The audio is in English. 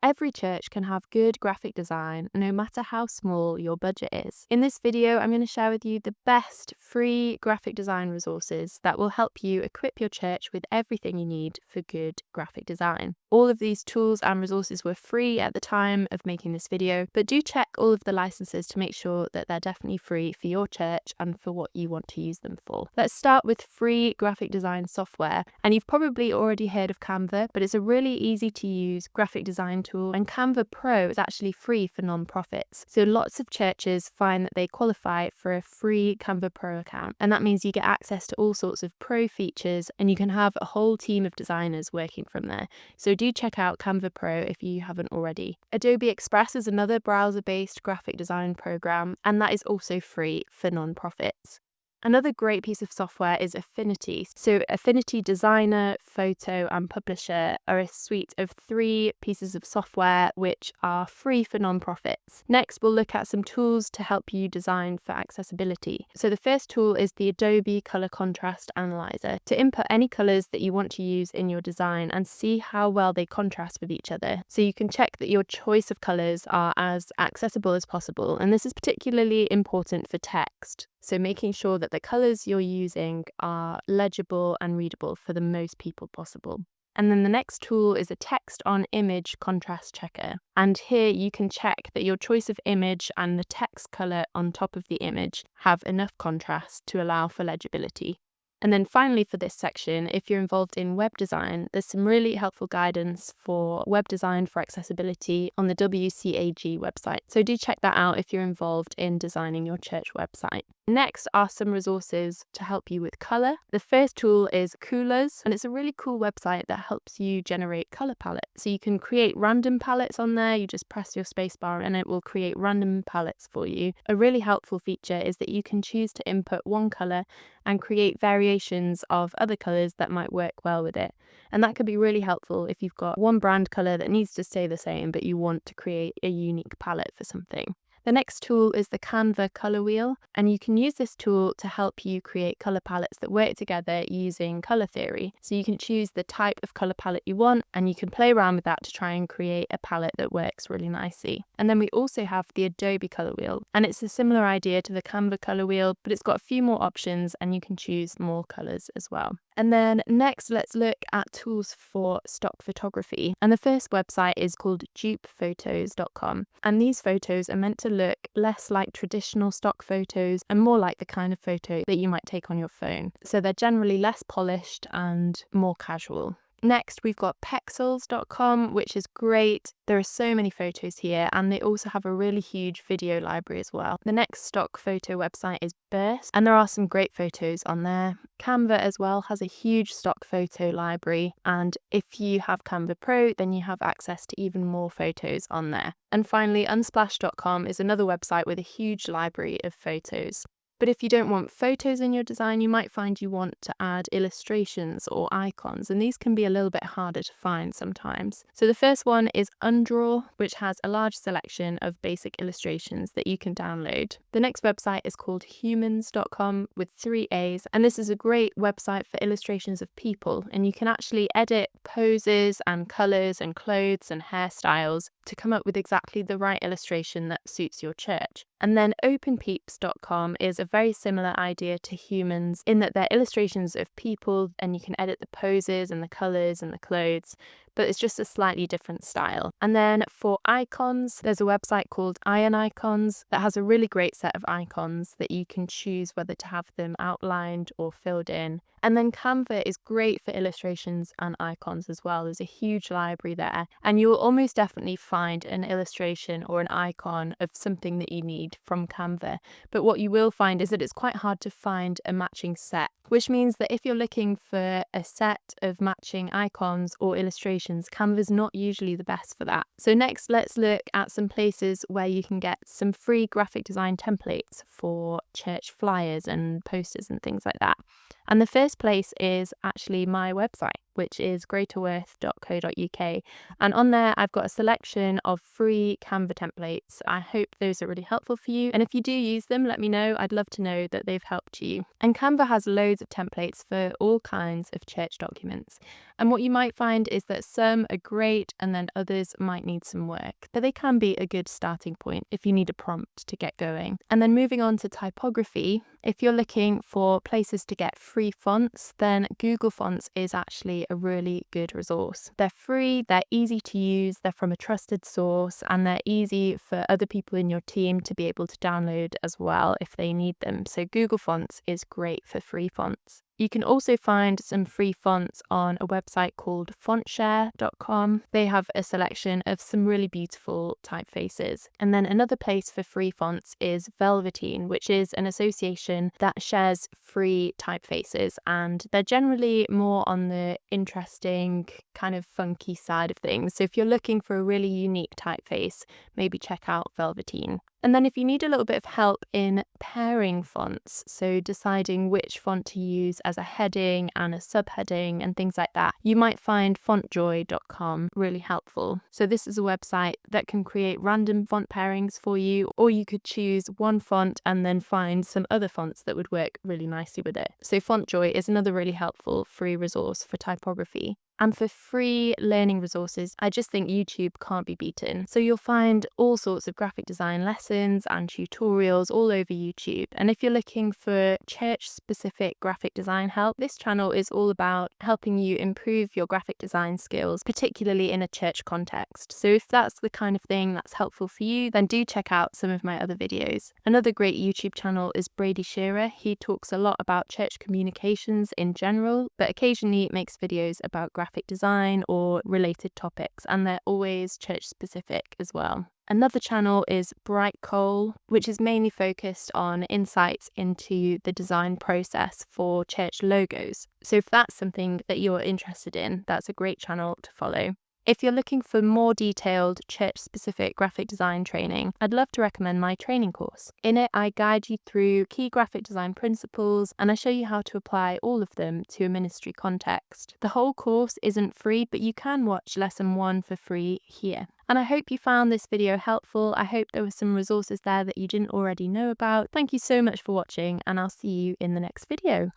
Every church can have good graphic design, no matter how small your budget is. In this video, I'm going to share with you the best free graphic design resources that will help you equip your church with everything you need for good graphic design. All of these tools and resources were free at the time of making this video, but do check all of the licenses to make sure that they're definitely free for your church and for what you want to use them for. Let's start with free graphic design software. And you've probably already heard of Canva, but it's a really easy to use graphic design tool, and Canva Pro is actually free for non-profits. So lots of churches find that they qualify for a free Canva Pro account, and that means you get access to all sorts of pro features and you can have a whole team of designers working from there. So do check out Canva Pro if you haven't already. Adobe Express is another browser-based graphic design program, and that is also free for non-profits. Another great piece of software is Affinity. So Affinity Designer, Photo and Publisher are a suite of 3 pieces of software which are free for non-profits. Next, we'll look at some tools to help you design for accessibility. So the first tool is the Adobe Color Contrast Analyzer to input any colors that you want to use in your design and see how well they contrast with each other. So you can check that your choice of colors are as accessible as possible, and this is particularly important for text. So making sure that the colours you're using are legible and readable for the most people possible. And then the next tool is a text on image contrast checker. And here you can check that your choice of image and the text colour on top of the image have enough contrast to allow for legibility. And then finally for this section, if you're involved in web design, there's some really helpful guidance for web design for accessibility on the WCAG website. So do check that out if you're involved in designing your church website. Next are some resources to help you with colour. The first tool is Coolers, and it's a really cool website that helps you generate colour palettes. So you can create random palettes on there. You just press your spacebar and it will create random palettes for you. A really helpful feature is that you can choose to input one colour and create variations of other colours that might work well with it. And that could be really helpful if you've got one brand colour that needs to stay the same, but you want to create a unique palette for something. The next tool is the Canva Colour Wheel, and you can use this tool to help you create colour palettes that work together using colour theory. So you can choose the type of colour palette you want, and you can play around with that to try and create a palette that works really nicely. And then we also have the Adobe Colour Wheel, and it's a similar idea to the Canva Colour Wheel, but it's got a few more options and you can choose more colours as well. And then next, let's look at tools for stock photography. And the first website is called dupephotos.com. And these photos are meant to look less like traditional stock photos and more like the kind of photo that you might take on your phone. So they're generally less polished and more casual. Next, we've got pexels.com, which is great. There are so many photos here, and they also have a really huge video library as well. The next stock photo website is Burst, and there are some great photos on there. Canva as well has a huge stock photo library, and if you have Canva Pro, then you have access to even more photos on there. And finally, unsplash.com is another website with a huge library of photos. But if you don't want photos in your design, you might find you want to add illustrations or icons, and these can be a little bit harder to find sometimes. So the first one is Undraw, which has a large selection of basic illustrations that you can download. The next website is called humans.com with 3 A's, and this is a great website for illustrations of people, and you can actually edit poses and colours and clothes and hairstyles to come up with exactly the right illustration that suits your church. And then openpeeps.com is a very similar idea to Humans in that they're illustrations of people and you can edit the poses and the colours and the clothes, but it's just a slightly different style. And then for icons, there's a website called Iron Icons that has a really great set of icons that you can choose whether to have them outlined or filled in. And then Canva is great for illustrations and icons as well. There's a huge library there, and you will almost definitely find an illustration or an icon of something that you need from Canva. But what you will find is that it's quite hard to find a matching set, which means that if you're looking for a set of matching icons or illustrations, Canva's not usually the best for that. So next, let's look at some places where you can get some free graphic design templates for church flyers and posters and things like that. And the first place is actually my website. which is greaterworth.co.uk. And on there, I've got a selection of free Canva templates. I hope those are really helpful for you. And if you do use them, let me know. I'd love to know that they've helped you. And Canva has loads of templates for all kinds of church documents. And what you might find is that some are great and then others might need some work, but they can be a good starting point if you need a prompt to get going. And then moving on to typography, if you're looking for places to get free fonts, then Google Fonts is actually a really good resource. They're free, they're easy to use, they're from a trusted source, and they're easy for other people in your team to be able to download as well if they need them. So Google Fonts is great for free fonts. You can also find some free fonts on a website called fontshare.com. They have a selection of some really beautiful typefaces. And then another place for free fonts is Velveteen, which is an association that shares free typefaces, and they're generally more on the interesting, kind of funky side of things. So if you're looking for a really unique typeface, maybe check out Velveteen. And then if you need a little bit of help in pairing fonts, so deciding which font to use as a heading and a subheading and things like that, you might find fontjoy.com really helpful. So this is a website that can create random font pairings for you, or you could choose one font and then find some other fonts that would work really nicely with it. So FontJoy is another really helpful free resource for typography. And for free learning resources, I just think YouTube can't be beaten. So you'll find all sorts of graphic design lessons and tutorials all over YouTube. And if you're looking for church-specific graphic design help, this channel is all about helping you improve your graphic design skills, particularly in a church context. So if that's the kind of thing that's helpful for you, then do check out some of my other videos. Another great YouTube channel is Brady Shearer. He talks a lot about church communications in general, but occasionally makes videos about graphic design or related topics, and they're always church specific as well. Another channel is Bright Coal, which is mainly focused on insights into the design process for church logos. So if that's something that you're interested in, that's a great channel to follow. If you're looking for more detailed church-specific graphic design training, I'd love to recommend my training course. In it, I guide you through key graphic design principles and I show you how to apply all of them to a ministry context. The whole course isn't free, but you can watch lesson 1 for free here. And I hope you found this video helpful. I hope there were some resources there that you didn't already know about. Thank you so much for watching, and I'll see you in the next video.